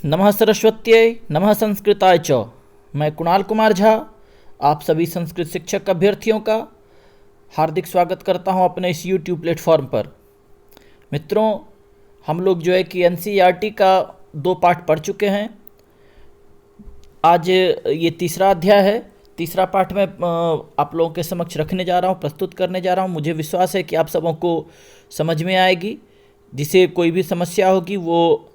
नमः सरस्वत्यै नमः संस्कृताय च। मैं कुणाल कुमार झा आप सभी संस्कृत शिक्षक अभ्यर्थियों का हार्दिक स्वागत करता हूं अपने इस YouTube प्लेटफॉर्म पर। मित्रों, हम लोग जो है कि NCERT का 2 पाठ पढ़ चुके हैं। आज ये तीसरा अध्याय है। तीसरा पाठ मैं आप लोगों के समक्ष रखने जा रहा हूं, प्रस्तुत करने जा रहा हूं। मुझे विश्वास है कि आप सबों को समझ में आएगी। जिसे कोई भी समस्या होगी वो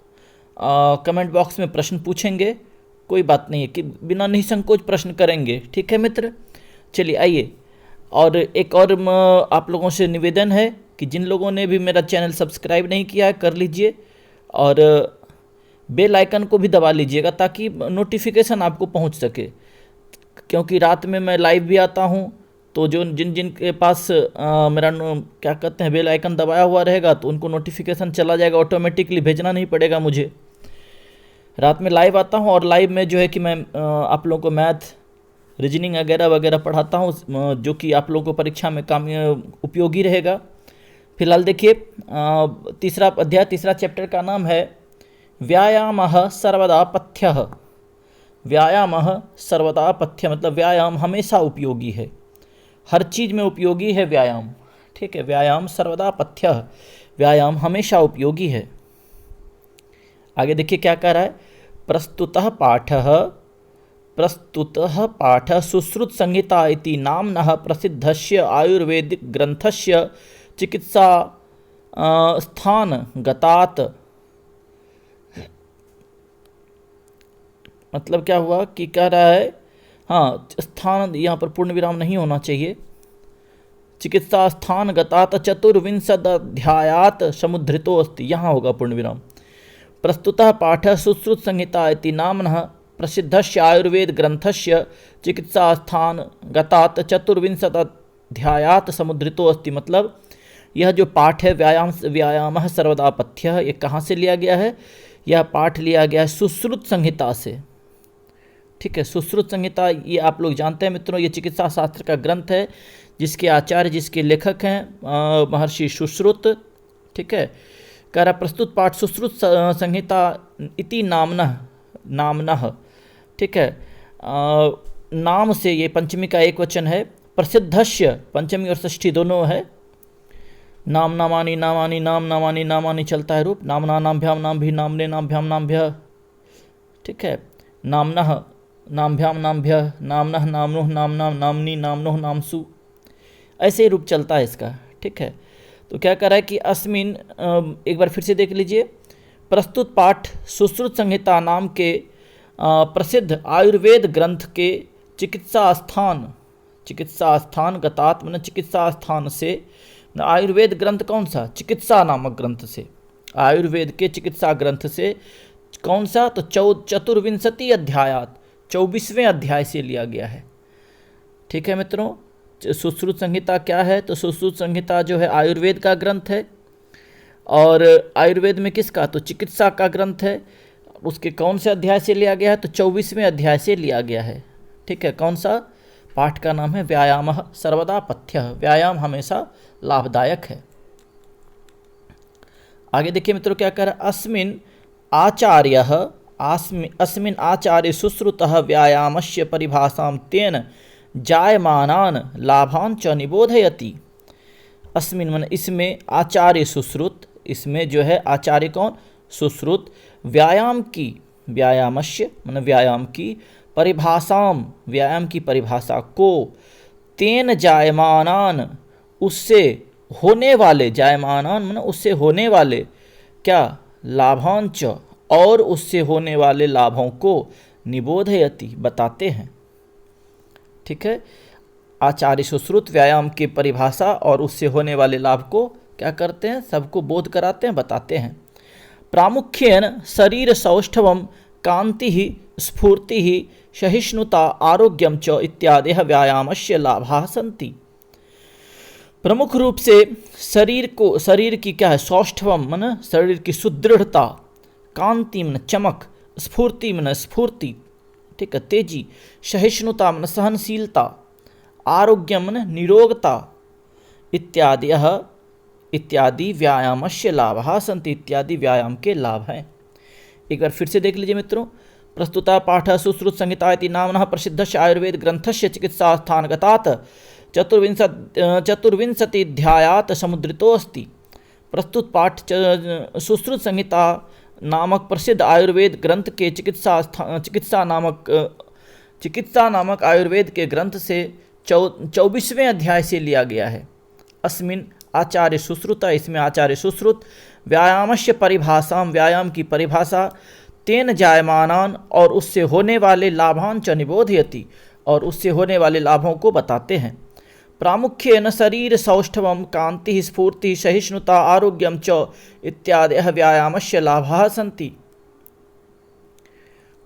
कमेंट बॉक्स में प्रश्न पूछेंगे। कोई बात नहीं है कि बिना निसंकोच प्रश्न करेंगे। ठीक है मित्र, चलिए आइए। और एक और आप लोगों से निवेदन है कि जिन लोगों ने भी मेरा चैनल सब्सक्राइब नहीं किया है कर लीजिए और बेल आइकन को भी दबा लीजिएगा ताकि नोटिफिकेशन आपको पहुंच सके। क्योंकि रात में मैं लाइव भी आता हूं, तो जो जिन के पास मेरा क्या कहते हैं बेल आइकन दबाया हुआ रहेगा तो उनको नोटिफिकेशन चला जाएगा, ऑटोमेटिकली भेजना नहीं पड़ेगा मुझे। रात में लाइव आता हूं और लाइव में जो है कि मैं आप लोगों को मैथ, रीजनिंग वगैरह वगैरह पढ़ाता हूं, जो कि आप लोगों को परीक्षा में काम उपयोगी रहेगा। फिलहाल देखिए, तीसरा अध्याय, तीसरा चैप्टर का नाम है व्यायामः सर्वदा पथ्यः। व्यायामः सर्वदा पथ्य मतलब व्यायाम हमेशा उपयोगी है, हर चीज़ में उपयोगी है व्यायाम। ठीक है, व्यायाम सर्वदा पथ्यः, व्यायाम हमेशा उपयोगी है। आगे देखिए क्या कह रहा है। प्रस्तुतः पाठः सुश्रुत संहिता इति नाम्नः प्रसिद्धस्य आयुर्वेदिक ग्रंथस्य चिकित्सा स्थानगतात्। मतलब क्या हुआ कि कह रहा है, हाँ स्थान यहाँ पर पूर्ण विराम नहीं होना चाहिए। चिकित्सा स्थानगतात् चतुर्विंशदध्यायात् समुद्धृतो अस्ति, यहाँ होगा पूर्ण विराम। प्रस्तुतः पाठः सुश्रुत संहिता इति नाम्नः प्रसिद्धस्य आयुर्वेद ग्रंथस्य चिकित्सा स्थानगतात् चतुर्विंशदध्यायात् समुद्धृतो अस्ति। मतलब यह जो पाठ है व्यायामः सर्वदा पथ्यः, ये कहाँ से लिया गया है? यह पाठ लिया गया है सुश्रुत संहिता से। ठीक है, सुश्रुत संहिता ये आप लोग जानते हैं मित्रों, ये चिकित्सा शास्त्र का ग्रंथ है जिसके आचार्य, जिसके लेखक हैं महर्षि सुश्रुत। ठीक है, कह रहा प्रस्तुत पाठ सुश्रुत संहिता इति नाम्नः। ठीक है, नाम से ये पंचमी का एक वचन है। प्रसिद्धस्य पंचमी और षष्ठी दोनों है। नाम नामानि नामानि नाम नामानि नामानि चलता है रूप। नामना नामभ्याम नामभि नामने नामभ्याम नामभ्य। ठीक है, नामनः नामभ्याम नामभ्य नामनः नामनोह नामनाम नामनी नामनोह नामसु, ऐसे ही रूप चलता है इसका। ठीक है, तो क्या कर रहा है कि अस्मिन, एक बार फिर से देख लीजिए। प्रस्तुत पाठ सुश्रुत संहिता नाम के प्रसिद्ध आयुर्वेद ग्रंथ के चिकित्सा स्थान गतात् मतलब चिकित्सा स्थान से। आयुर्वेद ग्रंथ कौन सा? चिकित्सा नामक ग्रंथ से, आयुर्वेद के चिकित्सा ग्रंथ से। कौन सा? तो चतुर्विंशति अध्यायात, 24वें अध्याय से लिया गया है। ठीक है मित्रों, सुश्रुत संहिता क्या है? तो सुश्रुत संहिता जो है आयुर्वेद का ग्रंथ है। और आयुर्वेद में किसका? तो चिकित्सा का ग्रंथ है। उसके कौन से अध्याय से लिया गया है? तो 24वें अध्याय से लिया गया है। ठीक है, कौन सा? पाठ का नाम है व्यायामः सर्वदा पथ्यः, व्यायाम हमेशा लाभदायक है। आगे देखिए मित्रों क्या कह रहा है। अस्मिन् आचार्य सुश्रुतः व्यायामस्य परिभाषां तेन जायमानान लाभान च निबोधयति। अस्मिन् मन इसमें आचार्य सुश्रुत, इसमें जो है आचार्य कौन? सुश्रुत। व्यायाम की, व्यायामस्य मन व्यायाम की, परिभाषाम व्यायाम की परिभाषा को, तेन जायमानान उससे होने वाले, जायमानान मन उससे होने वाले क्या? लाभांच और उससे होने वाले लाभों को निबोधयति बताते हैं। ठीक है, आचार्य सुश्रुत व्यायाम की परिभाषा और उससे होने वाले लाभ को क्या करते हैं? सबको बोध कराते हैं, बताते हैं। प्रामुख्येन शरीर सौष्ठवम कांति स्फूर्ति सहिष्णुता आरोग्यम च इत्यादि व्यायामस्य लाभाः सन्ति। प्रमुख रूप से शरीर की क्या है? सौष्ठवम मन शरीर की सुदृढ़ता, कांति मन चमक, स्फूर्ति मन स्फूर्ति, ठीक है तेजी, सहिष्णुता मन सहनशीलता, आरोग्य मन निरोगता, इत्यादि व्यायामस्य लाभः सन्ति, इत्यादि व्यायाम के लाभ हैं। एक बार फिर से देख लीजिए मित्रों। प्रस्तुता पाठ सुश्रुत संहिता इति नाम्नः प्रसिद्धस्य आयुर्वेद ग्रंथस्य चिकित्सा स्थानगतात् चतुर्विंशतिध्यायात् समुद्रितो अस्ति। प्रस्तुत पाठ सुश्रुत संहिता नामक प्रसिद्ध आयुर्वेद ग्रंथ के चिकित्सा नामक आयुर्वेद के ग्रंथ से 24वें अध्याय से लिया गया है। अस्मिन् आचार्य सुश्रुत, इसमें आचार्य सुश्रुत व्यायामस्य परिभाषा, व्यायाम की परिभाषा, तेन जायमानान और उससे होने वाले लाभान च निबोधयति और उससे होने वाले लाभों को बताते हैं। प्रामुख्येन शरीर सौष्ठवम कांति स्फूर्ति सहिष्णुता आरोग्यम च इत्यादि व्यायामस्य लाभाः सन्ति।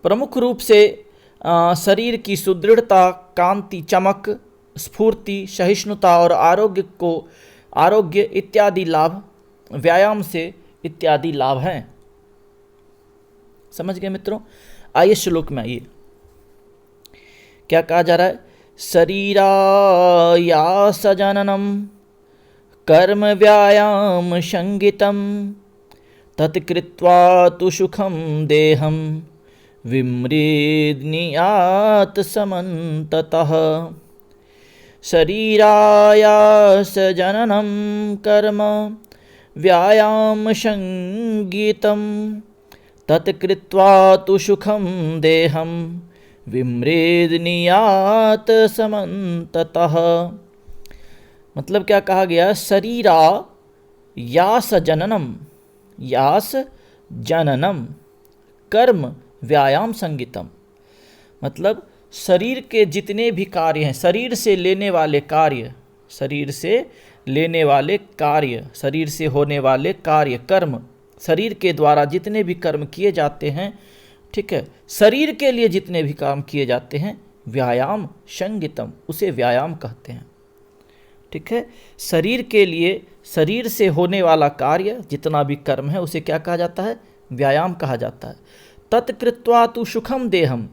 प्रमुख रूप से शरीर की सुदृढ़ता, कांति, चमक, स्फूर्ति, सहिष्णुता और आरोग्य इत्यादि लाभ व्यायाम से इत्यादि लाभ हैं। समझ गए मित्रों। आइए श्लोक में आइए, क्या कहा जा रहा है। शरीरायासजननम कर्म व्यायाम संगितम तत्कृत्वा तु सुखम देहम विमृद्नियात समन्ततः। शरीरायासजननम कर्म व्यायाम संगितम तत्कृत्वा तु सुखम देहम विमृद्नियात समन्ततः। मतलब क्या कहा गया, शरीरा यास जननम कर्म व्यायाम संगीतम। मतलब शरीर के जितने भी कार्य हैं, शरीर से लेने वाले कार्य, शरीर से होने वाले कार्य, कर्म, शरीर के द्वारा जितने भी कर्म किए जाते हैं, ठीक है, शरीर के लिए जितने भी काम किए जाते हैं, व्यायाम संगीतम, उसे व्यायाम कहते हैं। ठीक है, शरीर के लिए, शरीर से होने वाला कार्य जितना भी कर्म है उसे क्या कहा जाता है, व्यायाम कहा जाता है। तत्कृत्वा तु सुखम देहम,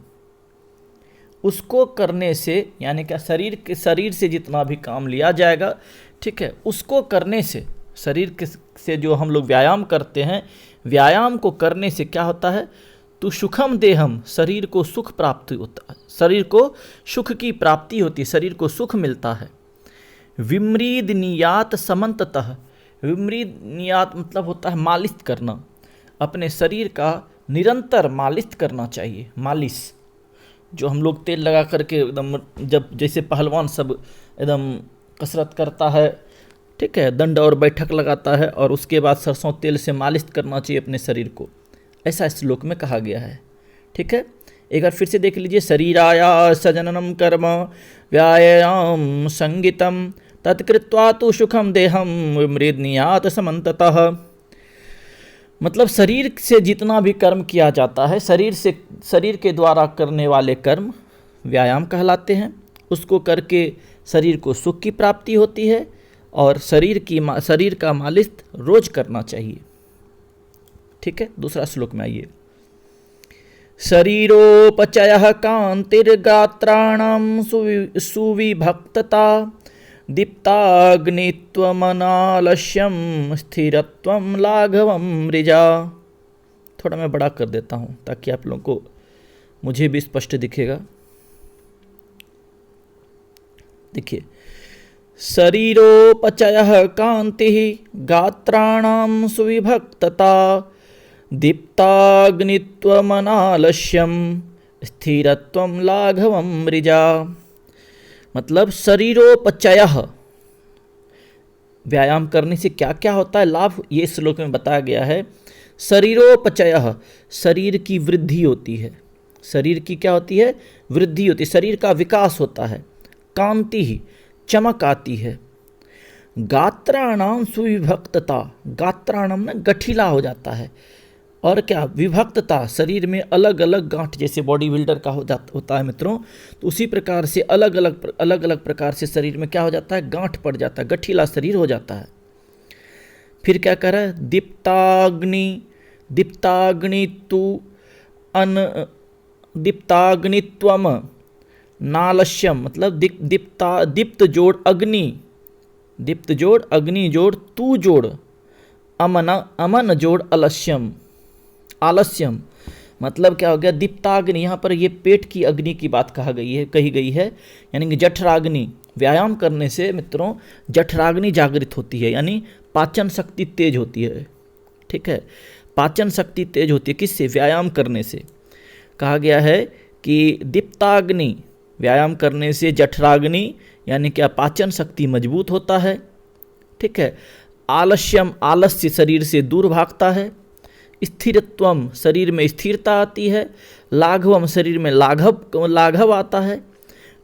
उसको करने से, यानी क्या, शरीर से जितना भी काम लिया जाएगा, ठीक है, उसको करने से, शरीर से जो हम लोग व्यायाम करते हैं, व्यायाम को करने से क्या होता है, तो सुखम देहम, शरीर को सुख प्राप्ति होता है, शरीर को सुख की प्राप्ति होती है, शरीर को सुख मिलता है। विमृद नियात समन्ततः, विमृद नियात मतलब होता है मालिश करना, अपने शरीर का निरंतर मालिश करना चाहिए। मालिश जो हम लोग तेल लगा करके एकदम, जब जैसे पहलवान सब एकदम कसरत करता है, ठीक है, दंड और बैठक लगाता है और उसके बाद सरसों तेल से मालिश करना चाहिए अपने शरीर को, ऐसा इस श्लोक में कहा गया है। ठीक है, एक बार फिर से देख लीजिए। शरीराया सजननम कर्म व्यायाम संगीतम तत्कृत्वा तु सुखम देहम विमृद्नियात समन्ततः। मतलब शरीर से जितना भी कर्म किया जाता है, शरीर के द्वारा करने वाले कर्म व्यायाम कहलाते हैं। उसको करके शरीर को सुख की प्राप्ति होती है और शरीर का मालिश रोज करना चाहिए। ठीक है, दूसरा श्लोक में आइए। शरीरोपचयः कांतिर्गात्राणां सुविभक्तता दीप्ताग्नित्वमनालस्यं स्थिरत्वं लाघवं मृजा। थोड़ा मैं बड़ा कर देता हूँ ताकि आप लोगों को, मुझे भी स्पष्ट दिखेगा। देखिए, शरीरोपचयः कांतिः गात्राणां सुविभक्तता दीप्ताग्नित्वमनालस्यं स्थिरत्वं लाघवं मृजा। मतलब शरीरोपचयः, व्यायाम करने से क्या क्या होता है लाभ, ये श्लोक में बताया गया है। शरीरोपचयः, शरीर की वृद्धि होती है, शरीर की क्या होती है, वृद्धि होती है, शरीर का विकास होता है। कांति ही, चमक आती है। गात्राणाम सुविभक्तता, गात्राणाम ना गठीला हो जाता है, और क्या, विभक्तता, शरीर में अलग अलग गांठ, जैसे बॉडी बिल्डर का होता है मित्रों, तो उसी प्रकार से अलग अलग प्रकार से शरीर में क्या हो जाता है, गांठ पड़ जाता है, गठीला शरीर हो जाता है। फिर क्या कह रहा है, दीप्ताग्नित्वम नालस्यम, मतलब दीप्त जोड़ अग्नि, दीप्त जोड़ अग्नि जोड़ तू जोड़ अमन जोड़ आलस्यम, मतलब क्या हो गया, दीप्ताग्नि, यहाँ पर ये पेट की अग्नि की बात कही गई है, यानी कि जठराग्नि। व्यायाम करने से मित्रों जठराग्नि जागृत होती है, यानी पाचन शक्ति तेज होती है। ठीक है, पाचन शक्ति तेज होती है किससे? व्यायाम करने से। कहा गया है कि दीप्ताग्नि, व्यायाम करने से जठराग्नि यानी क्या, पाचन शक्ति मजबूत होता है। ठीक है, आलस्यम, आलस्य शरीर से दूर भागता है। स्थिरत्वम, शरीर में स्थिरता आती है। लाघवम, शरीर में लाघव आता है।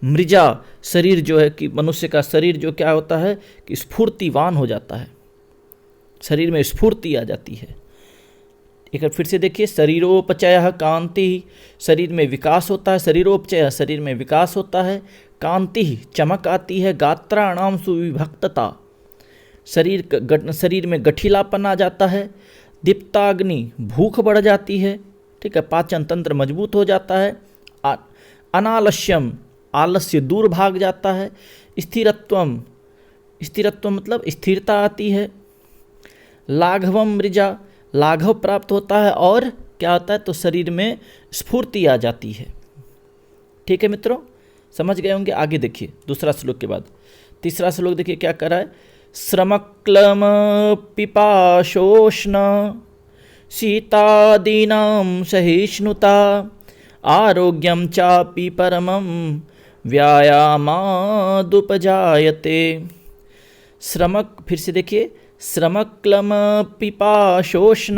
मृजा, शरीर जो है कि मनुष्य का शरीर जो क्या होता है कि स्फूर्तिवान हो जाता है, शरीर में स्फूर्ति आ जाती है। एक बार फिर से देखिए, शरीरोपचय कांति, शरीर में विकास होता है। शरीरोपचय, शरीर में विकास होता है। कांति, चमक आती है। गात्राणाम सुविभक्तता, शरीर में गठीलापन आ जाता है। दीप्ताग्नि, भूख बढ़ जाती है। ठीक है, पाचन तंत्र मजबूत हो जाता है। अनालस्यम, आलस्य दूर भाग जाता है। स्थिरत्वम, स्थिरत्व मतलब स्थिरता आती है। लाघवम मृजा, लाघव प्राप्त होता है। और क्या होता है, तो शरीर में स्फूर्ति आ जाती है। ठीक है मित्रों, समझ गए होंगे। आगे देखिए दूसरा श्लोक के बाद तीसरा श्लोक देखिए क्या कर रहा है। श्रमक्लम पिपाशोष्ण शीतादीनां सहिष्णुता आरोग्यम चापि परमं व्यायामादुपजायते। श्रमक, फिर से देखिए, श्रमक्लम पिपाशोष्ण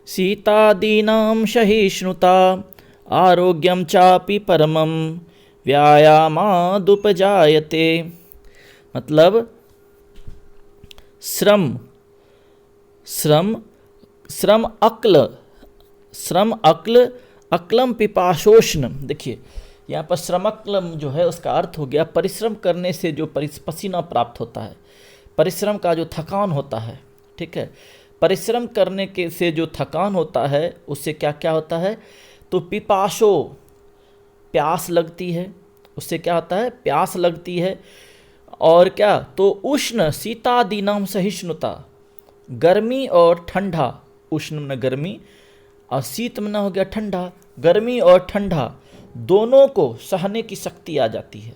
शीतादीनां सहिष्णुता आरोग्यम चापि परमं व्यायामादुपजायते। मतलब श्रम, अक्लम पिपाशोष्ण। देखिए यहाँ पर श्रमक्लम जो है उसका अर्थ हो गया परिश्रम करने से जो पसीना प्राप्त होता है, परिश्रम का जो थकान होता है। ठीक है, परिश्रम करने के से जो थकान होता है उससे क्या क्या होता है, तो पिपाशो, प्यास लगती है। उससे क्या होता है, प्यास लगती है। और क्या, तो उष्ण, शीतादीनाम सहिष्णुता, गर्मी और ठंडा। उष्ण में गर्मी और शीत में हो गया ठंडा। गर्मी और ठंडा दोनों को सहने की शक्ति आ जाती है।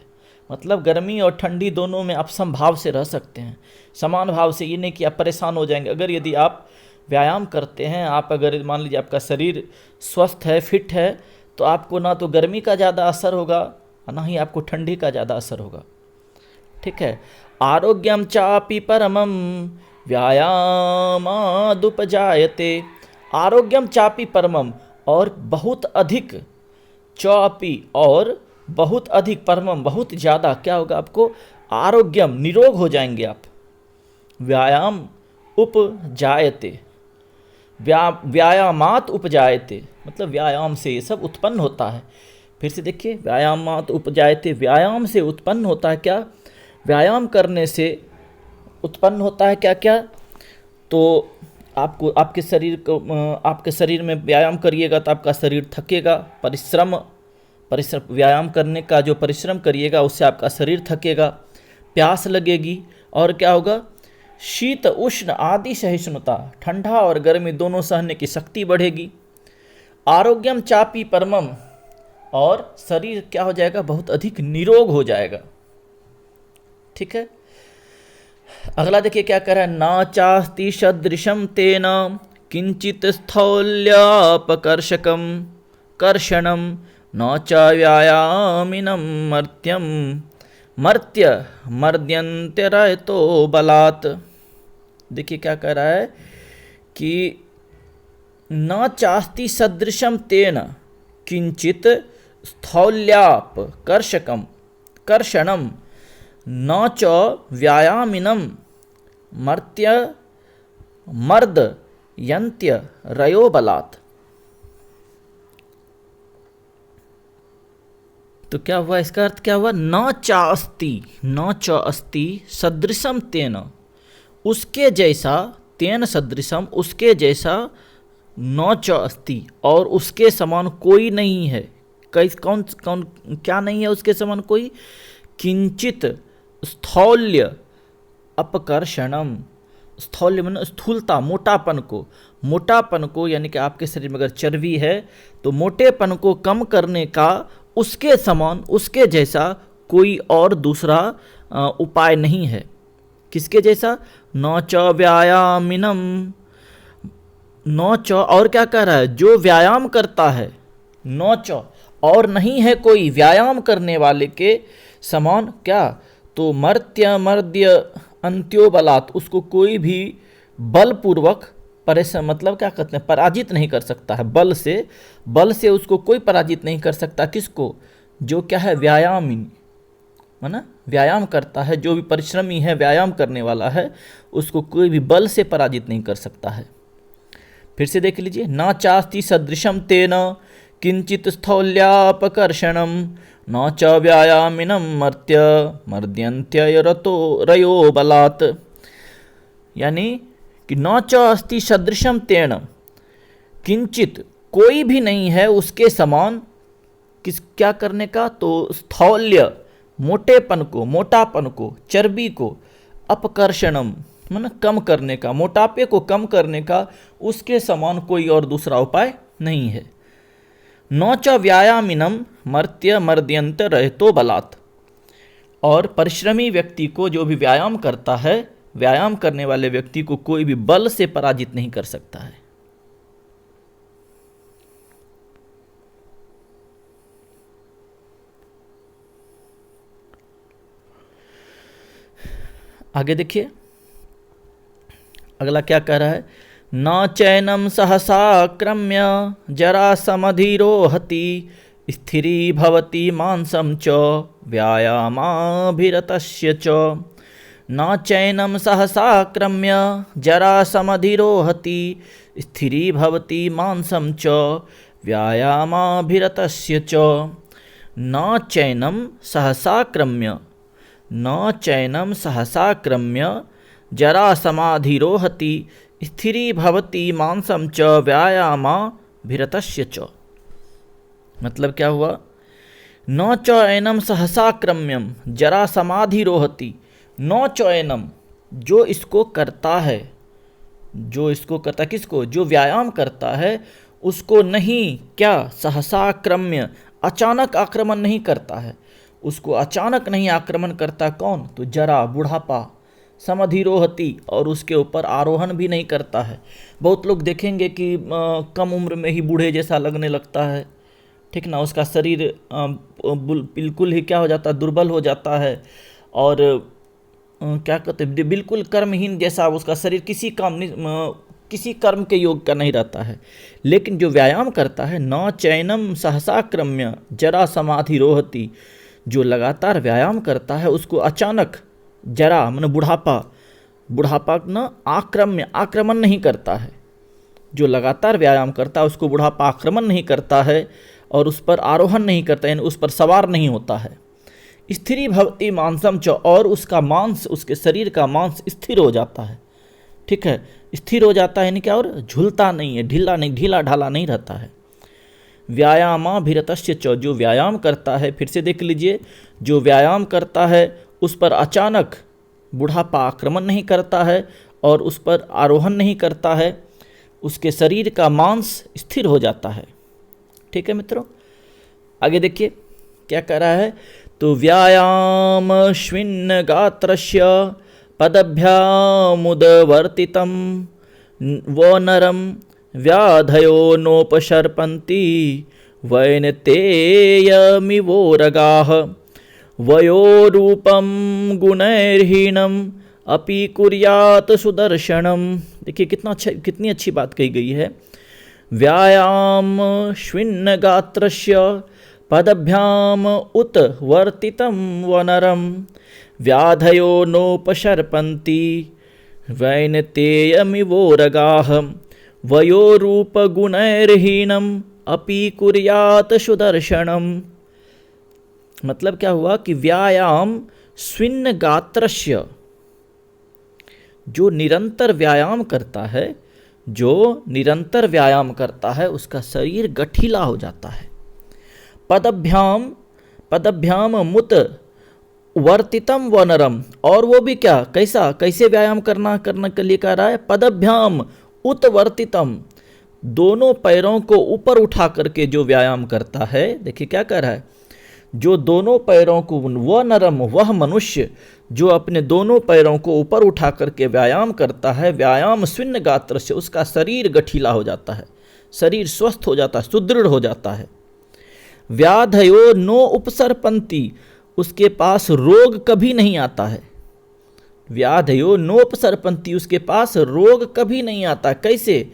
मतलब गर्मी और ठंडी दोनों में आप समभाव से रह सकते हैं, समान भाव से। ये नहीं कि आप परेशान हो जाएंगे। अगर यदि आप व्यायाम करते हैं, आप अगर मान लीजिए आपका शरीर स्वस्थ है, फिट है, तो आपको ना तो गर्मी का ज़्यादा असर होगा ना ही आपको ठंडी का ज़्यादा असर होगा। ठीक है, आरोग्यम चापि परमं व्यायामादुपजायते। आरोग्यम चापि परमम, और बहुत अधिक, चापि और बहुत अधिक, परमम बहुत ज़्यादा, क्या होगा आपको, आरोग्यम, निरोग हो जाएंगे आप। व्यायाम उपजायते, व्यायामात उपजायते, मतलब व्यायाम से ये सब उत्पन्न होता है। फिर से देखिए, व्यायामात उपजायते, व्यायाम से उत्पन्न होता है क्या, व्यायाम करने से उत्पन्न होता है क्या क्या, तो आपको आपके शरीर में व्यायाम करिएगा तो आपका शरीर थकेगा। परिश्रम व्यायाम करने का जो परिश्रम करिएगा उससे आपका शरीर थकेगा, प्यास लगेगी। और क्या होगा, शीत उष्ण आदि सहिष्णुता, ठंडा और गर्मी दोनों सहने की शक्ति बढ़ेगी। आरोग्यम चापि परमम, और शरीर क्या हो जाएगा, बहुत अधिक निरोग हो जाएगा। ठीक है, अगला देखिए क्या कर रहा है। ना चास्ति सदृशम तेन किंचित स्थौल्यापकर्षकम कर्षणम न च व्यायामिनं मर्त्य मर्द्यन्त्यरतो बलात्। देखिए क्या कह रहा है कि न चास्ति सदृशम तेन किंचित स्थौल्याप कर्षणम न च व्यायामिनं मर्द्यन्त्य रयो बलात्। तो क्या हुआ, इसका अर्थ क्या हुआ, न च अस्ति सदृशम तेन, उसके जैसा, तेन सदृशम उसके जैसा, न च अस्ति और उसके समान कोई नहीं है। कौन क्या नहीं है उसके समान कोई, किंचित स्थौल्य अपकर्षणम, स्थौल्य मन स्थूलता, मोटापन को यानी कि आपके शरीर में अगर चर्बी है तो मोटेपन को कम करने का उसके समान, उसके जैसा कोई और दूसरा उपाय नहीं है। किसके जैसा? न च व्यायामिनम, न च, और क्या कह रहा है? जो व्यायाम करता है, न च, और नहीं है कोई व्यायाम करने वाले के समान। क्या? तो मर्द्य अंत्यो बलात्, उसको कोई भी बलपूर्वक मतलब क्या कहते हैं, पराजित नहीं कर सकता है। बल से उसको कोई पराजित नहीं कर सकता। किसको? जो क्या है? व्यायामी, है ना, व्यायाम करता है, जो भी परिश्रमी है, व्यायाम करने वाला है, उसको कोई भी बल से पराजित नहीं कर सकता है। फिर से देख लीजिए, न चास्ति सदृशम तेन किंचित स्थौल्यापकर्षणम न च व्यायामिनम मर्द्यंत्य रयो बलात्। यानी कि न च अस्ति सदृशम तेन, किंचित, कोई भी नहीं है उसके समान, क्या करने का? तो स्थौल्य, मोटापन को, चर्बी को, अपकर्षणम मतलब कम करने का, मोटापे को कम करने का उसके समान कोई और दूसरा उपाय नहीं है। न च व्यायामिनम मर्द्यंत रहतो बलात्। और परिश्रमी व्यक्ति को, जो भी व्यायाम करता है, व्यायाम करने वाले व्यक्ति को कोई भी बल से पराजित नहीं कर सकता है। आगे देखिए, अगला क्या कह रहा है? न चैनम सहसाक्रम्य जरा समधिरोहति स्थिरी भवति मांसम च व्यायामाभिरतस्य च। न चैनम सहसाक्रम्य जरा समधिरोहति स्थिरी भवति मांसम च व्यायामाभिरतस्य च। न चैनम सहसाक्रम्य जरा समाधिरोहति स्थिरी भवति मांसम च व्यायामाभिरतस्य च। मतलब क्या हुआ? न च एनम सहसाक्रम्यम जरा समाधिरोहति, न च एनम, जो इसको करता है, किसको? जो व्यायाम करता है उसको नहीं, क्या? सहसाक्रम्य, अचानक आक्रमण नहीं करता है, उसको अचानक नहीं आक्रमण करता। कौन? तो जरा, बुढ़ापा, समधिरोहति, और उसके ऊपर आरोहण भी नहीं करता है। बहुत लोग देखेंगे कि कम उम्र में ही बूढ़े जैसा लगने लगता है, ठीक ना, उसका शरीर बिल्कुल ही क्या हो जाता है? दुर्बल हो जाता है, और क्या कहते हैं, बिल्कुल कर्महीन जैसा उसका शरीर, किसी कर्म के योग का नहीं रहता है। लेकिन जो व्यायाम करता है, न चैनम सहसाक्रम्य जरा समाधिरोहति, जो लगातार व्यायाम करता है उसको अचानक जरा मतलब बुढ़ापा न आक्रमण नहीं करता है। जो लगातार व्यायाम करता है उसको बुढ़ापा आक्रमण नहीं करता है, और उस पर आरोहण नहीं करता, यानी उस पर सवार नहीं होता है। स्थिरी भवति मांसम च, और उसका मांस, उसके शरीर का मांस स्थिर हो जाता है। ठीक है, स्थिर हो जाता है यानी क्या? और झूलता नहीं है, ढीला ढाला नहीं रहता है। व्यायामाभिरतस्य च, जो व्यायाम करता है, फिर से देख लीजिए, जो व्यायाम करता है उस पर अचानक बुढ़ापा आक्रमण नहीं करता है और उस पर आरोहण नहीं करता है, उसके शरीर का मांस स्थिर हो जाता है। ठीक है मित्रों, आगे देखिए क्या कह रहा है? तो व्यायाम श्विन्न गात्रस्य पदभ्यामुदवर्तितं वो नरम व्याधयो नोपसर्पन्ति वैनतेयमिवोरगाः वयोरूपं गुणैर्हीनम अपि कुर्यात् सुदर्शनम। देखिए कितनी अच्छी बात कही गई है। व्यायाम श्विन्न गात्रस्य पदभ्याम उत वर्तितं वनरम व्याधयो नोपसर्पन्ति वैनतेयमिवोरगाः वयोरूपगुणैर्हीनम अपि कुर्यात् सुदर्शनम। मतलब क्या हुआ कि व्यायाम स्विन्न गात्रस्य, जो निरंतर व्यायाम करता है, उसका शरीर गठीला हो जाता है। पदभ्याम मुत वर्तितम व नरम, और वो भी क्या, कैसा, कैसे व्यायाम करने के लिए कह रहा है, पदभ्याम उत्वर्तितम, दोनों पैरों को ऊपर उठा करके जो व्यायाम करता है। देखिए क्या कह रहा है, जो दोनों पैरों को, वह नरम, वह मनुष्य जो अपने दोनों पैरों को ऊपर उठा करके व्यायाम करता है, व्यायाम स्विन्न गात्र से, उसका शरीर गठीला हो जाता है, शरीर स्वस्थ हो जाता है, सुदृढ़ हो जाता है। व्याधयो नो उपसरपंती, उसके पास रोग कभी नहीं आता है। व्याधयो नो उपसरपंती, उसके पास रोग कभी नहीं आता। कैसे,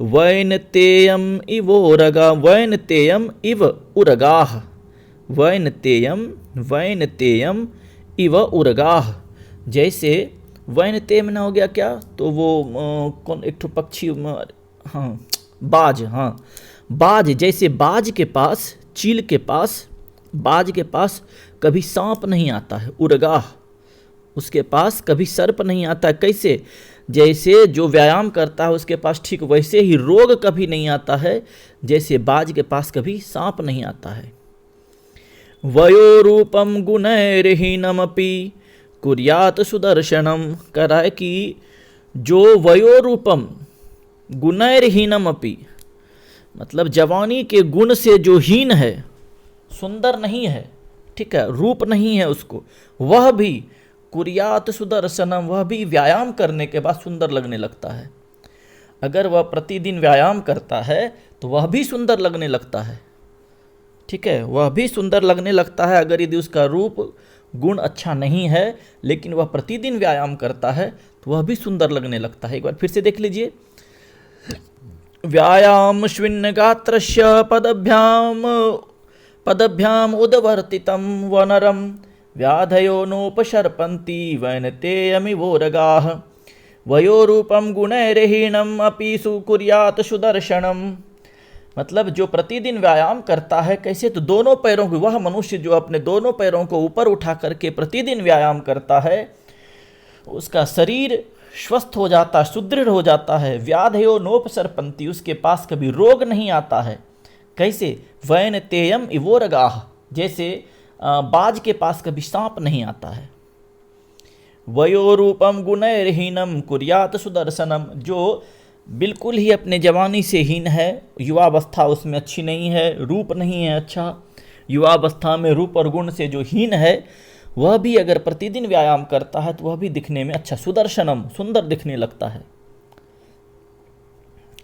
वैनतेयम इव उरगा, वैनतेयम इव उरगाह, वैनतेयम इव उरगाह, जैसे वैनतेयम ना हो गया क्या, तो वो कौन एक ठो पक्षी, हाँ बाज, हाँ बाज, जैसे बाज के पास, चील के पास, बाज के पास कभी सांप नहीं आता है, उरगाह, उसके पास कभी सर्प नहीं आता। कैसे, जैसे जो व्यायाम करता है उसके पास ठीक वैसे ही रोग कभी नहीं आता है, जैसे बाज के पास कभी सांप नहीं आता है। वयोरूपम गुणैर्हीनमपि कुर्यात सुदर्शनम, कह रहा है कि जो वयोरूपम गुणैर्हीनमपि, मतलब जवानी के गुण से जो हीन है, सुंदर नहीं है, ठीक है, रूप नहीं है उसको, वह भी कुर्यात सुदर्शनम, वह भी व्यायाम करने के बाद सुंदर लगने लगता है। अगर वह प्रतिदिन व्यायाम करता है तो वह भी सुंदर लगने लगता है, ठीक है, वह भी सुंदर लगने लगता है। अगर यदि उसका रूप गुण अच्छा नहीं है लेकिन वह प्रतिदिन व्यायाम करता है तो वह भी सुंदर लगने लगता है। एक बार फिर से देख लीजिए, व्यायाम श्विन्न गात्रस्य पदभ्याम उदवर्तितम वनरम, व्याधयो नोपशर्पन्ति वैनतेयमिवोरगाः, वयोरूपम गुणैर्हीनम अपि सुकुर्यात सुदर्शनम। मतलब जो प्रतिदिन व्यायाम करता है, कैसे, तो दोनों पैरों को, वह मनुष्य जो अपने दोनों पैरों को ऊपर उठा करके प्रतिदिन व्यायाम करता है, उसका शरीर स्वस्थ हो जाता है, सुदृढ़ हो जाता है। व्याधयो नोपसर्पन्ति, उसके पास कभी रोग नहीं आता है। कैसे, वैनतेयम इवोरगाः, जैसे बाज के पास कभी सांप नहीं आता है। वयोरूपम गुणैर्हीनम कुर्यात सुदर्शनम, जो बिल्कुल ही अपने जवानी से हीन है, युवावस्था उसमें अच्छी नहीं है, रूप नहीं है अच्छा, युवावस्था में रूप और गुण से जो हीन है, वह भी अगर प्रतिदिन व्यायाम करता है तो वह भी दिखने में अच्छा, सुदर्शनम, सुंदर दिखने लगता है।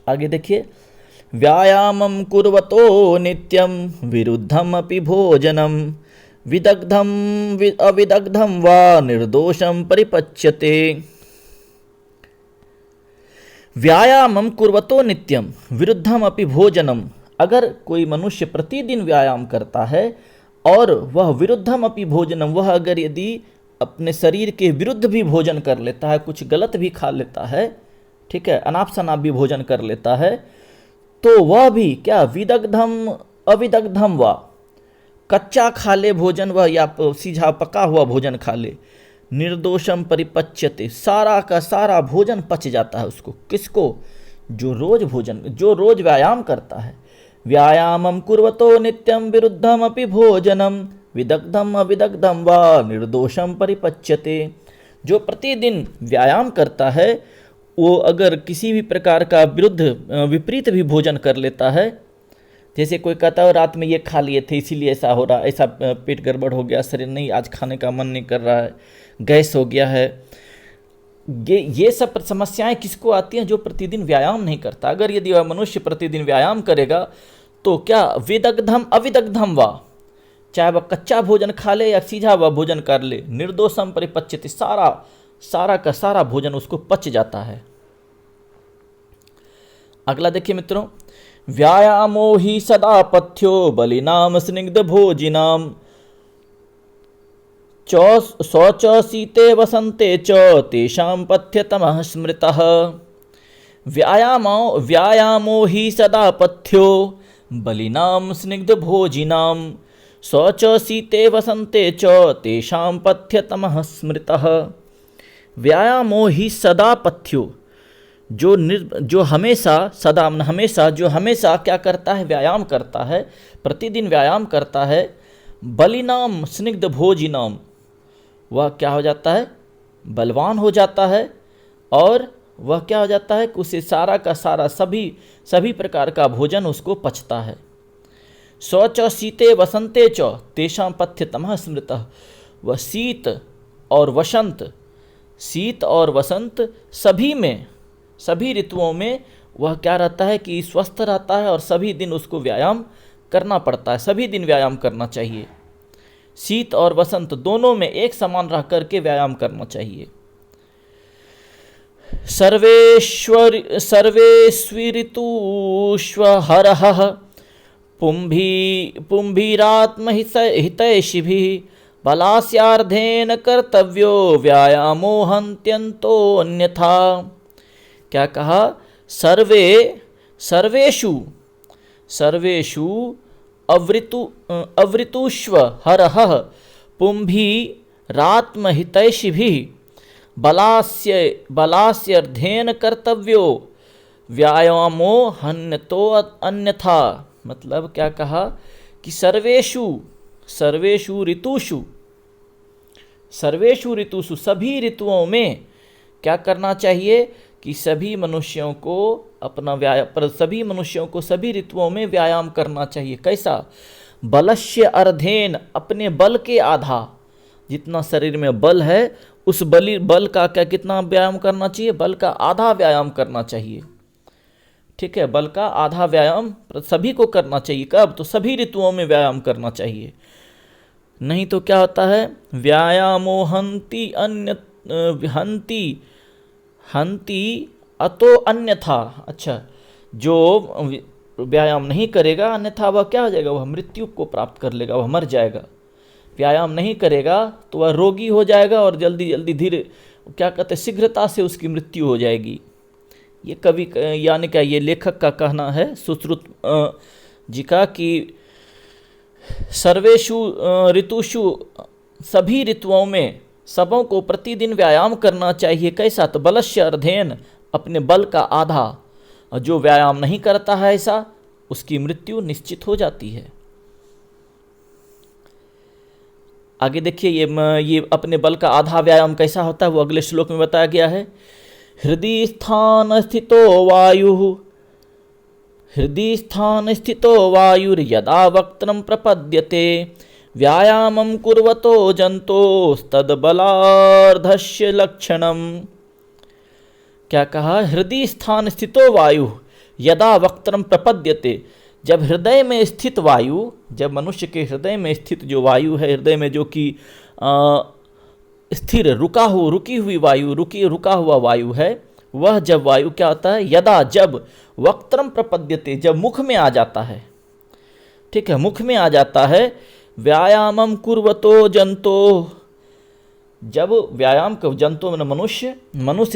आगे देखिए, व्यायामं कुर्वतो नित्यं विरुद्धम अपि भोजनम, विदग्धम अविदग्धम वा निर्दोषम परिपच्यते। व्यायामं कुर्वतो नित्यम विरुद्धम अपि भोजनम, अगर कोई मनुष्य प्रतिदिन व्यायाम करता है और वह विरुद्धम अपि भोजनम, वह अगर यदि अपने शरीर के विरुद्ध भी भोजन कर लेता है, कुछ गलत भी खा लेता है, ठीक है, अनाप शनाप भी भोजन कर लेता है, तो वह भी क्या, विदग्धम अविदग्धम वा, कच्चा खा ले भोजन वह, या सीधा पका हुआ भोजन खा ले, निर्दोषम परिपच्यते, सारा का सारा भोजन पच जाता है उसको। किसको, जो रोज व्यायाम करता है। व्यायामं कुर्वतो नित्यं विरुद्धम अपि भोजनम, विदग्धम अविदग्धम वा निर्दोषम परिपच्यते। जो प्रतिदिन व्यायाम करता है वो अगर किसी भी प्रकार का विपरीत भी भोजन कर लेता है, जैसे कोई कहता है रात में ये खा लिए थे इसीलिए ऐसा हो रहा, ऐसा पेट गड़बड़ हो गया, शरीर नहीं, आज खाने का मन नहीं कर रहा है, गैस हो गया है, ये सब समस्याएं किसको आती हैं, जो प्रतिदिन व्यायाम नहीं करता। अगर यदि वह मनुष्य प्रतिदिन व्यायाम करेगा तो क्या, विदग्धम अविदग्धम वा, चाहे वह कच्चा भोजन खा ले या सीधा वह भोजन कर ले, निर्दोषम परिपच्यते, सारा का सारा भोजन उसको पच जाता है। अगला देखिए मित्रों, व्यायामो ही सदा पथ्यो बलिनाम स्निग्ध भोजिनाम, शौच शीते वसंते च तेषां पथ्यतमः स्मृतः। व्यायामो ही सदा पथ्यो बलिनाम स्निग्ध भोजिनाम, शौच शीते वसंते च तेषां पथ्यतमः स्मृतः। व्यायामो ही सदा पथ्यो, जो हमेशा क्या करता है, व्यायाम करता है, प्रतिदिन व्यायाम करता है। बलिनाम स्निग्ध भोजिनाम, वह क्या हो जाता है, बलवान हो जाता है, और वह क्या हो जाता है कि उसे सारा का सारा सभी प्रकार का भोजन उसको पचता है। सौ च शीते वसंते च तेषां पथ्यतमः स्मृतः। वह शीत और वसंत सभी में, सभी ऋतुओं में वह क्या रहता है कि स्वस्थ रहता है, और सभी दिन उसको व्यायाम करना पड़ता है, सभी दिन व्यायाम करना चाहिए। शीत और वसंत दोनों में एक समान रह करके व्यायाम करना चाहिए। सर्वेष्विऋतुष्वहरः पुंभिरात्महितैषिभिः बलास्यार्धेन कर्तव्यो व्यायामो हन्त्यन्तो अन्यथा। क्या कहा, सर्वेषु अवृतुष्व हरः पुंभिरात्महितैषिभिः बलास्यर्धेन कर्तव्यो व्यायामो हन्यतो अन्यथा। मतलब क्या कहा कि सर्वेषु ऋतुषु सभी ऋतुओं में क्या करना चाहिए कि सभी मनुष्यों को सभी ऋतुओं में व्यायाम करना चाहिए। कैसा, बलस्य अर्धेन, अपने बल के आधा, जितना शरीर में बल है उस बल का क्या कितना व्यायाम करना चाहिए, बल का आधा व्यायाम करना चाहिए। ठीक है, बल का आधा व्यायाम सभी को करना चाहिए। कब, तो सभी ऋतुओं में व्यायाम करना चाहिए। नहीं तो क्या होता है, व्यायामो हंति अतो अन्यथा। अच्छा, जो व्यायाम नहीं करेगा अन्यथा वह क्या हो जाएगा, वह मृत्यु को प्राप्त कर लेगा, वह मर जाएगा। व्यायाम नहीं करेगा तो वह रोगी हो जाएगा, और जल्दी धीरे क्या कहते हैं, शीघ्रता से उसकी मृत्यु हो जाएगी। ये कवि यानी क्या, ये लेखक का कहना है सुश्रुत जी का कि सर्वेषु ऋतुषु, सभी ऋतुओं में सबों को प्रतिदिन व्यायाम करना चाहिए। कैसा, तो बलस्य अर्धेन, अपने बल का आधा। जो व्यायाम नहीं करता है ऐसा, उसकी मृत्यु निश्चित हो जाती है। आगे देखिए, ये अपने बल का आधा व्यायाम कैसा होता है वो अगले श्लोक में बताया गया है। हृदि स्थान स्थितो वायुर्यदा वक्त्रं प्रपद्यते व्यायामं कुर्वतो जन्तोस्तद्बलार्धस्य लक्षणम्। क्या कहा, हृदय स्थान स्थितो वायु यदा वक्त्रं प्रपद्यते। जब हृदय में स्थित वायु, जब मनुष्य के हृदय में स्थित जो वायु है, हृदय में जो कि स्थिर रुकी हुई वायु, रुका हुआ वायु है, वह जब वायु क्या होता है, यदा, जब वक्त्रम प्रपद्यते, जब मुख में आ जाता है। ठीक है, मुख में आ जाता है। व्यायामम कुर्वतो जंतो, जब व्यायाम जंतु में मनुष्य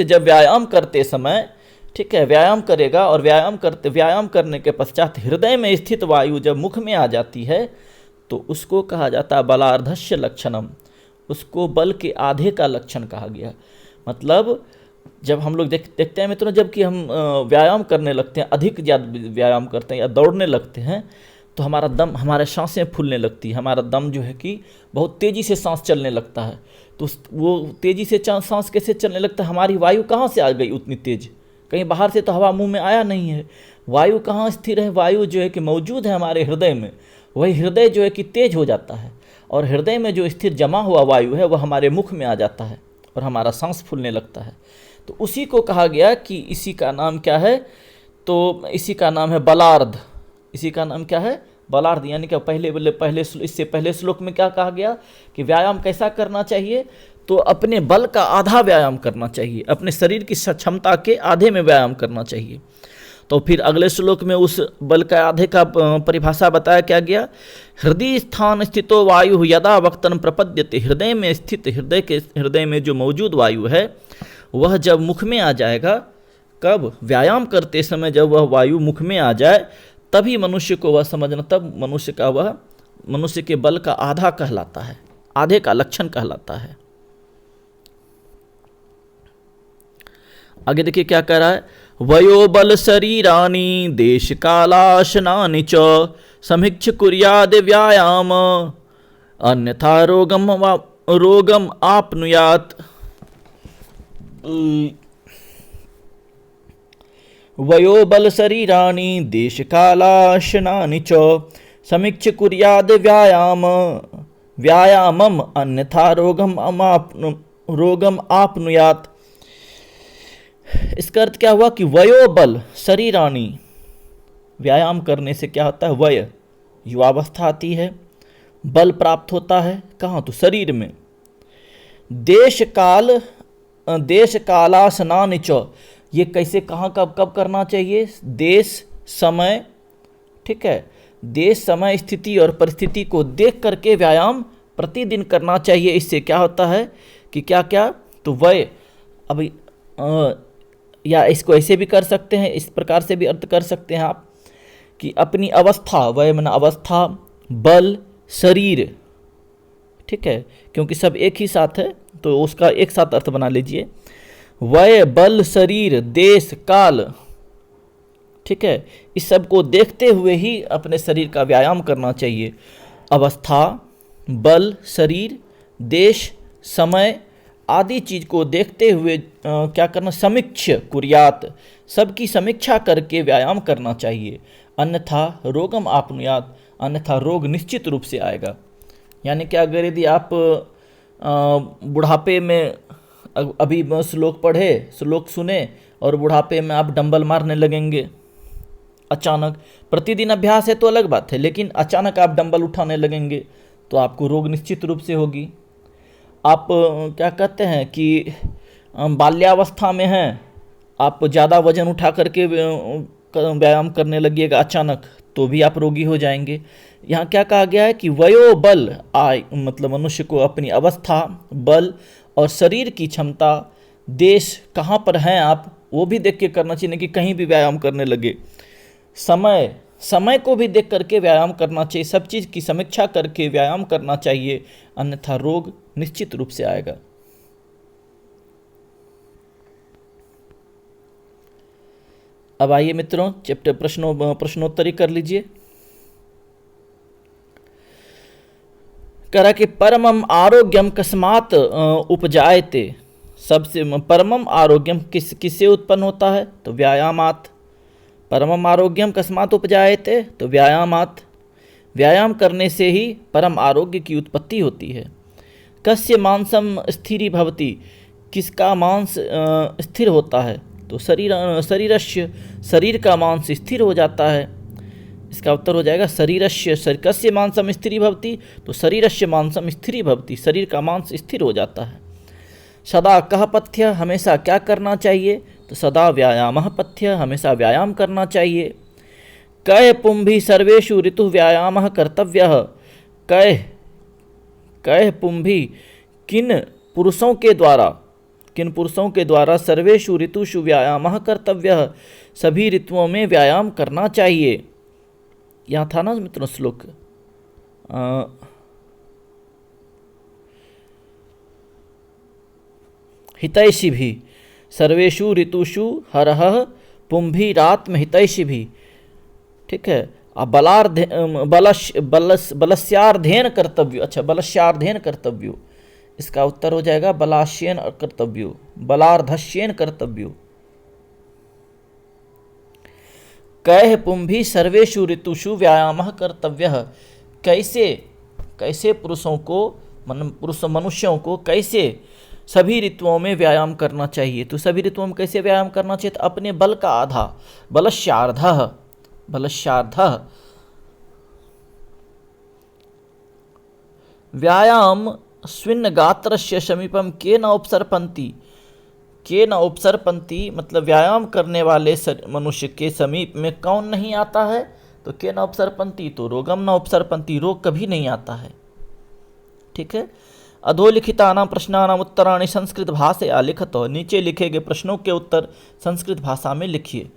जब व्यायाम करते समय, ठीक है, व्यायाम करेगा, और व्यायाम करने के पश्चात हृदय में स्थित वायु जब मुख में आ जाती है तो उसको कहा जाता है बलार्धस्य लक्षणम। उसको बल के आधे का लक्षण कहा गया। मतलब जब हम लोग देखते हैं मित्रों, जबकि हम व्यायाम करने लगते हैं, अधिक ज़्यादा व्यायाम करते हैं या दौड़ने लगते हैं, तो हमारे सांसें फूलने लगती है, हमारा दम जो है कि बहुत तेज़ी से सांस चलने लगता है। तो वो तेज़ी से सांस कैसे चलने लगता है, हमारी वायु कहाँ से आ गई उतनी तेज़, कहीं बाहर से तो हवा मुंह में आया नहीं है। वायु कहाँ स्थिर है, वायु जो है कि मौजूद है हमारे हृदय में। वही हृदय जो है कि तेज हो जाता है, और हृदय में जो स्थिर जमा हुआ वायु है वह हमारे मुख में आ जाता है, और हमारा सांस फूलने लगता है। तो उसी को कहा गया कि इसी का नाम क्या है, तो इसी का नाम है बलार्ध। इसी का नाम क्या है, बलार्ध। यानी कि इससे पहले श्लोक में क्या कहा गया कि व्यायाम कैसा करना चाहिए, तो अपने बल का आधा व्यायाम करना चाहिए, अपने शरीर की क्षमता के आधे में व्यायाम करना चाहिए। तो फिर अगले श्लोक में उस बल का आधे का परिभाषा बताया क्या गया, हृदय स्थान स्थितो वायु यदा वक्त्रं प्रपद्यते। हृदय में स्थित, हृदय में जो मौजूद वायु है वह जब मुख में आ जाएगा, कब, व्यायाम करते समय जब वह वायु मुख में आ जाए, तभी मनुष्य को वह समझना, तब मनुष्य के बल का आधा कहलाता है, आधे का लक्षण कहलाता है। आगे देखिए क्या कह रहा है, वयो बल शरीरानि देश कालाशनानि च समीक्ष कुर्याद व्यायाम अन्यथा रोगम आपनुयात वयोबल शरीराणि देशकालाशनानि च समीक्ष कुर्याद व्यायामम अन्यथा रोगम आपनुयात। इसका अर्थ क्या हुआ कि वयोबल शरीराणि, व्यायाम करने से क्या होता है, वय युवावस्था आती है, बल प्राप्त होता है, कहाँ, तो शरीर में। देश कालासनानि च, ये कैसे, कहाँ, कब कब करना चाहिए, देश समय, ठीक है, देश समय स्थिति और परिस्थिति को देख करके व्यायाम प्रतिदिन करना चाहिए। इससे क्या होता है कि क्या क्या, तो वय, अभी या इसको ऐसे भी कर सकते हैं, इस प्रकार से भी अर्थ कर सकते हैं आप कि अपनी अवस्था, वय माने अवस्था, बल, शरीर, ठीक है, क्योंकि सब एक ही साथ है तो उसका एक साथ अर्थ बना लीजिए। वय, बल, शरीर, देश, काल, ठीक है, इस सब को देखते हुए ही अपने शरीर का व्यायाम करना चाहिए। अवस्था, बल, शरीर, देश, समय आदि चीज को देखते हुए क्या करना, समीक्ष कुर्यात, सबकी समीक्षा करके व्यायाम करना चाहिए। अन्यथा रोगम आपनुयात, अन्यथा रोग निश्चित रूप से आएगा। यानी कि अगर यदि आप बुढ़ापे में अभी श्लोक पढ़े, श्लोक सुने और बुढ़ापे में आप डंबल मारने लगेंगे अचानक, प्रतिदिन अभ्यास है तो अलग बात है, लेकिन अचानक आप डंबल उठाने लगेंगे तो आपको रोग निश्चित रूप से होगी। आप क्या कहते हैं कि बाल्यावस्था में हैं, आप ज़्यादा वजन उठा करके व्यायाम करने लगिएगा अचानक, तो भी आप रोगी हो जाएंगे। यहाँ क्या कहा गया है कि वयोबल आय, मतलब मनुष्य को अपनी अवस्था, बल और शरीर की क्षमता, देश कहाँ पर हैं आप, वो भी देख के करना चाहिए, कि कहीं भी व्यायाम करने लगे। समय को भी देख करके व्यायाम करना चाहिए, सब चीज़ की समीक्षा करके व्यायाम करना चाहिए, अन्यथा रोग निश्चित रूप से आएगा। अब आइए मित्रों, चैप्टर प्रश्नोत्तरी कर लीजिए। करा कि परमम आरोग्यम कस्मात उपजायते, सबसे परमम आरोग्यम किससे उत्पन्न होता है, तो व्यायामात। परमम आरोग्यम कस्मात उपजायते, तो व्यायामात, व्यायाम करने से ही परम आरोग्य की उत्पत्ति होती है। कस्य मांसम स्थिरी भवति, किसका मांस स्थिर होता है, तो शरीरस्य, शरीर का मांस स्थिर हो जाता है। इसका उत्तर हो जाएगा शरीरस्य, कस्य मांसम स्थिरी भवति, तो शरीरस्य मांसम स्थिरी भवति, शरीर का मांस स्थिर हो जाता है। सदा कह पथ्य, हमेशा क्या करना चाहिए, तो सदा व्यायाम पथ्य, हमेशा व्यायाम करना चाहिए। कह पुंभी सर्वेषु ऋतु व्यायाम कर्तव्य, कह पुंभी, किन पुरुषों के द्वारा सर्वेषु ऋतुषु व्यायाम कर्तव्य, सभी ऋतुओं में व्यायाम करना चाहिए। यहाँ था ना मित्रों श्लोक, हितैषि भी सर्वेषु ऋतुषु हरः पुंभिरात्म हितैषि भी, ठीक है। बलस्यार्धेन कर्तव्यो, अच्छा बलस्यार्धेन कर्तव्यो, इसका उत्तर हो जाएगा बलाश्येन कर्तव्यो, बलार्धस्येन कर्तव्यो। कह पुंभी सर्वेषु ऋतुषु व्यायामः कर्तव्यः, कैसे पुरुषों को, मनुष्यों को कैसे सभी ऋतुओं में व्यायाम करना चाहिए, तो सभी ऋतुओं में कैसे व्यायाम करना चाहिए, तो अपने बल का आधा, बलस्यार्धः, व्यायाम स्विन्न गात्रस्य समीपम केन उपसर्पन्ति, मतलब व्यायाम करने वाले मनुष्य के समीप में कौन नहीं आता है, तो केन उपसर्पन्ति, तो रोगम न उपसर्पन्ति, रोग कभी नहीं आता है, ठीक है। अधोलिखितानां प्रश्नानां उत्तराणि संस्कृत भाषया लिखतु, नीचे लिखे गए प्रश्नों के उत्तर संस्कृत भाषा में लिखिए।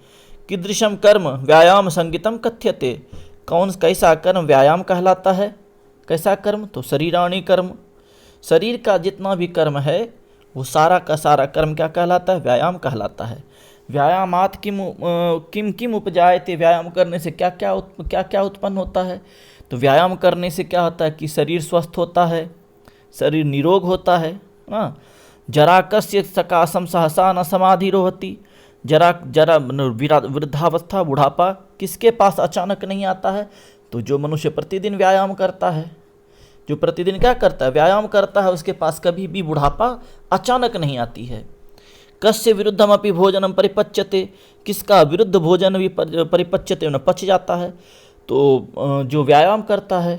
कीदृशम कर्म व्यायाम संगीतम कथ्यते, कैसा कर्म व्यायाम कहलाता है, कैसा कर्म, तो शरीराणि कर्म, शरीर का जितना भी कर्म है वो सारा का सारा कर्म क्या कहलाता है, व्यायाम कहलाता है। व्यायामात किम उपजायते, व्यायाम करने से क्या क्या उत्पन्न होता है, तो व्यायाम करने से क्या होता है कि शरीर स्वस्थ होता है, शरीर निरोग होता है ना। जरा कस्य सकाशम सहसा न समाधिरोहति, जरा वृद्धावस्था बुढ़ापा किसके पास अचानक नहीं आता है? तो जो मनुष्य प्रतिदिन व्यायाम करता है, जो प्रतिदिन क्या करता है, व्यायाम करता है, उसके पास कभी भी बुढ़ापा अचानक नहीं आती है। कस्य विरुद्धम अपि भोजनम परिपच्यते, किसका विरुद्ध भोजन भी परिपच्यते न पच जाता है। तो जो व्यायाम करता है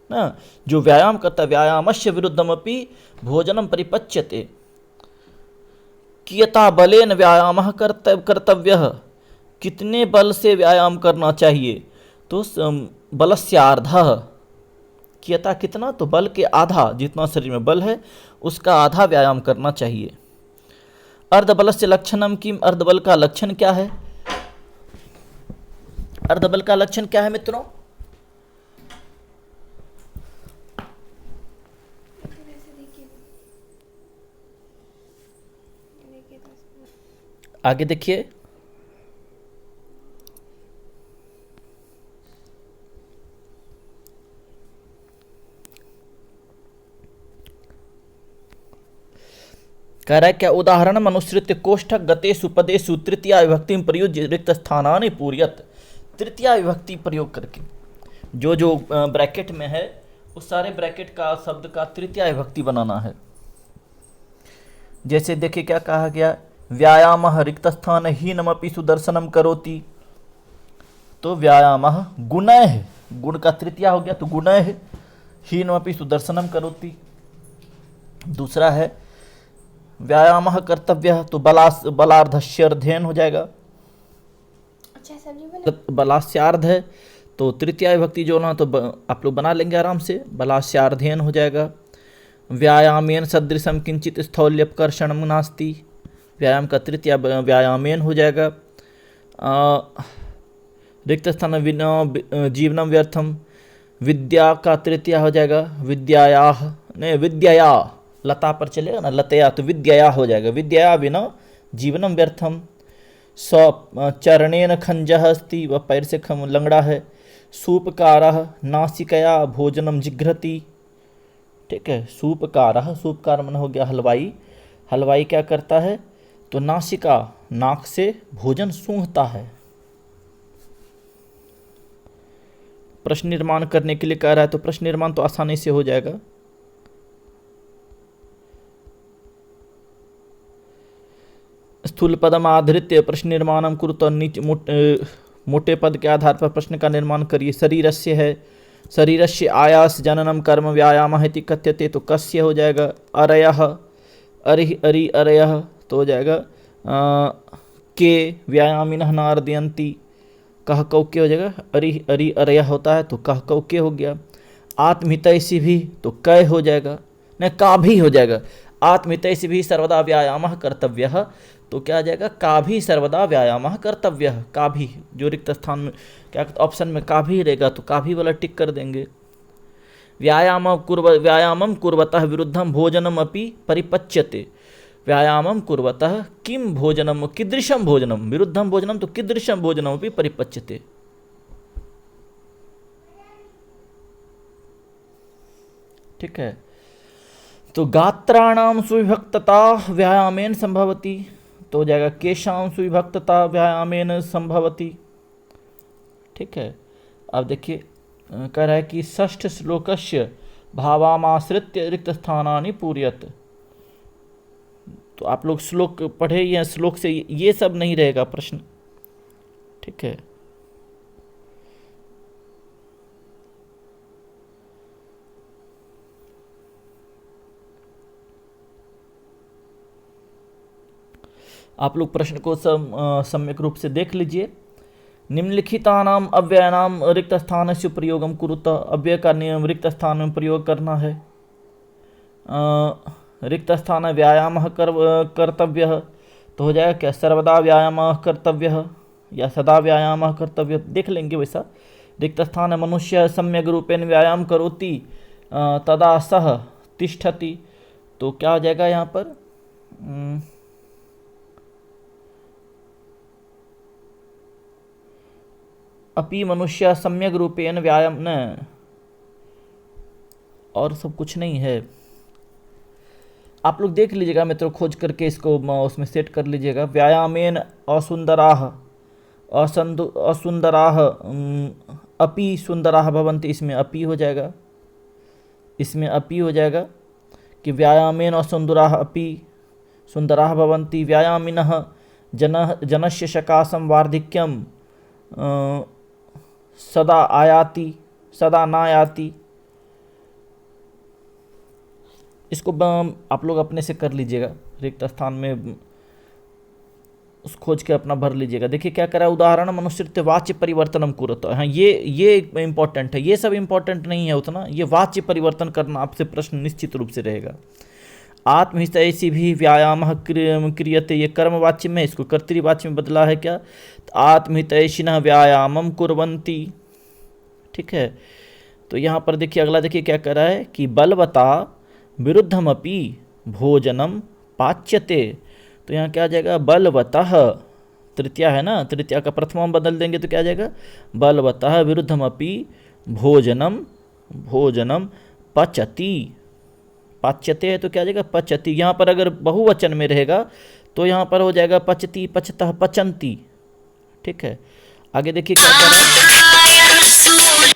ना, जो व्यायाम करता है, व्यायामस्य विरुद्धम अपि भोजनम परिपच्यते, कियता बलेन व्यायाम कर्तव्य, कितने बल से व्यायाम करना चाहिए? तो बलस्यार्धः, कियता कितना, तो बल के आधा, जितना शरीर में बल है उसका आधा व्यायाम करना चाहिए। अर्धबल से लक्षणम किम, अर्धबल का लक्षण क्या है? अर्धबल का लक्षण क्या है मित्रों? आगे देखिए, कह रहा है क्या? उदाहरण अनुसृत्य कोष्ठक गतेषु पदेषु तृतीया विभक्ति प्रयुज्य रिक्त स्थानानि पूर्यत। तृतीया विभक्ति प्रयोग करके जो जो ब्रैकेट में है उस सारे ब्रैकेट का शब्द का तृतीया विभक्ति बनाना है। जैसे देखिए क्या कहा गया, व्यायाम रिक्त स्थान हीनमपि सुदर्शनम करोति। तो व्यायाम गुणः, गुण का तृतीया हो गया, तो गुणः हीनमपि सुदर्शनम करोति। दूसरा है व्यायाम कर्तव्य, तो बलार्धस्य अध्ययन हो जाएगा। अच्छा, बलास्यार्ध है तो तृतीया विभक्ति जो ना, तो आप लोग बना लेंगे आराम से, बलास्यार्धयन हो जाएगा। व्यायामेन सदृशम किंचित स्थौल्यपकर्षणम नास्ति, व्यायाम का तृतीया व्यायामेन हो जाएगा। रिक्त स्थान जीवनम व्यर्थम, विद्या का तृतीया हो जाएगा विद्यायाह, नहीं विद्याया, लता पर चलेगा ना, लतया, तो विद्याया हो जाएगा, विद्याया विना जीवनम व्यर्थम। चरणेन खंजः अस्ति, वह पैर से लंगड़ा है। सूपकारः नासिकया भोजनम जिघ्रति, ठीक है। सूपकारः, सूपकार मन हो गया हलवाई, हलवाई क्या करता है, तो नासिका, नाक से भोजन सूंघता है। प्रश्न निर्माण करने के लिए कह रहा है, तो प्रश्न निर्माण तो आसानी से हो जाएगा। स्थूल पदम आधृत्य प्रश्न निर्माणम कुरुत, मोटे पद के आधार पर प्रश्न का निर्माण करिए। शरीरस्य है, शरीरस्य आयास जननम कर्म व्यायाम इति कथ्यते, तो कस्य हो जाएगा। अरयः, अरि अरि अरयः, तो हो जाएगा के व्यायामिनः नार्दयन्ति, कह कौ के हो जाएगा, अरि अरि अरयः होता है तो कह कौ के हो गया। आत्महितैषि भी, तो कै हो जाएगा, न का भी हो जाएगा। आत्महितैषि भी सर्वदा व्यायामः कर्तव्यः, तो क्या आ जाएगा, का भी सर्वदा व्यायामः कर्तव्यः। का भी जो रिक्त स्थान में क्या ऑप्शन में का भी रहेगा, तो का भी वाला टिक कर देंगे। व्यायामं कुर्वतः विरुद्धम भोजनम अपि परिपच्यते, व्यायामं कुर्वतः किम भोजनम कीदृशम भोजनम, विरुद्धम भोजनम तो कीदृशम भोजनम अपि परिपच्यते। ठीक है, तो गात्राणाम सुविभक्तता व्यायामेन संभवति, तो हो जाएगा केशाम सुविभक्तता व्यायामेन संभवति। ठीक है, अब देखिए कह रहा है कि षष्ठ श्लोकस्य भावामाश्रित्य रिक्त स्थानानि पूर्यत। तो आप लोग श्लोक पढ़े या श्लोक से ये सब नहीं रहेगा प्रश्न। ठीक है, आप लोग प्रश्न को सम्यक रूप से देख लीजिए। निम्नलिखितानाम अव्ययानाम रिक्त स्थानस्य प्रयोगम कुरुत, अव्यय का नियम रिक्त स्थान में प्रयोग करना है। रिक्त स्थान व्यायाम कर्तव्य, तो हो जाएगा क्या, सर्वदा व्यायाम कर्तव्य या सदा व्यायाम कर्तव्य, देख लेंगे वैसा। रिक्त स्थान मनुष्य सम्यक रूपेण व्यायाम करोति तदा सह तिष्ठति, तो क्या हो जाएगा यहाँ पर, अपि मनुष्य सम्यक रूपेण व्यायाम, न और सब कुछ नहीं है। आप लोग देख लीजिएगा मित्रों, खोज करके इसको उसमें सेट कर लीजिएगा। व्यायामेन असुंदराः, असुंदराः अपि सुंदराः भवन्ति, इसमें अपि हो जाएगा, इसमें अपि हो जाएगा कि व्यायामेन असुंदराः अपि सुंदराः भवन्ति, व्यायामिनः जनस्य सकाशं वार्धिक्यम सदा आयाति सदा नायाति। इसको आप लोग अपने से कर लीजिएगा, रिक्त स्थान में उस खोज के अपना भर लीजिएगा। देखिए क्या करा, उदाहरण मनुष्य वाच्य परिवर्तनम कुरुत। हाँ, ये इंपॉर्टेंट है, ये सब इंपॉर्टेंट नहीं है उतना, ये वाच्य परिवर्तन करना आपसे प्रश्न निश्चित रूप से रहेगा। आत्महितैषी भी व्यायाम क्रियते, ये कर्मवाच्य में, इसको कर्तृवाच्य में बदला है क्या, आत्महितैषिनः व्यायामम कुर्वन्ति। ठीक है, तो यहाँ पर देखिए अगला देखिए क्या कर रहा है कि बलवता विरुद्धमपि भोजनम पाच्यते। तो यहाँ क्या आ जाएगा, बलवतः, तृतीया है ना, तृतीया का प्रथमा बदल देंगे तो क्या आ जाएगा, बलवतः विरुद्धमपि भोजनम पचति। पाच्यते है तो क्या आ जाएगा, पचति। यहाँ पर अगर बहुवचन में रहेगा तो यहाँ पर हो जाएगा पचति, पचतः, पचंती। ठीक है, आगे देखिए क्या कर रहा है,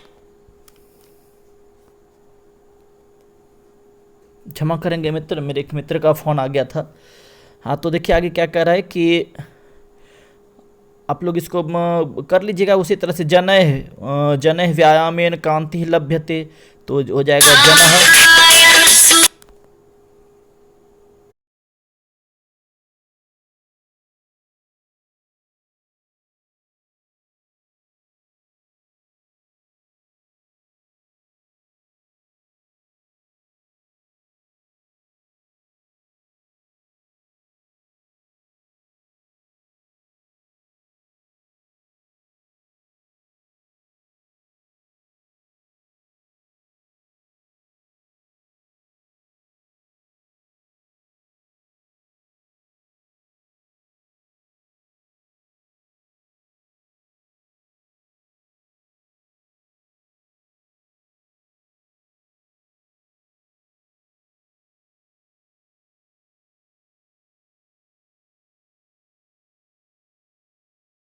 क्षमा करेंगे मित्र, मेरे एक मित्र का फोन आ गया था। हाँ, तो देखिए आगे क्या कह रहा है कि आप लोग इसको कर लीजिएगा उसी तरह से। जनः व्यायामेन कांति लभ्यते, तो हो जाएगा जनः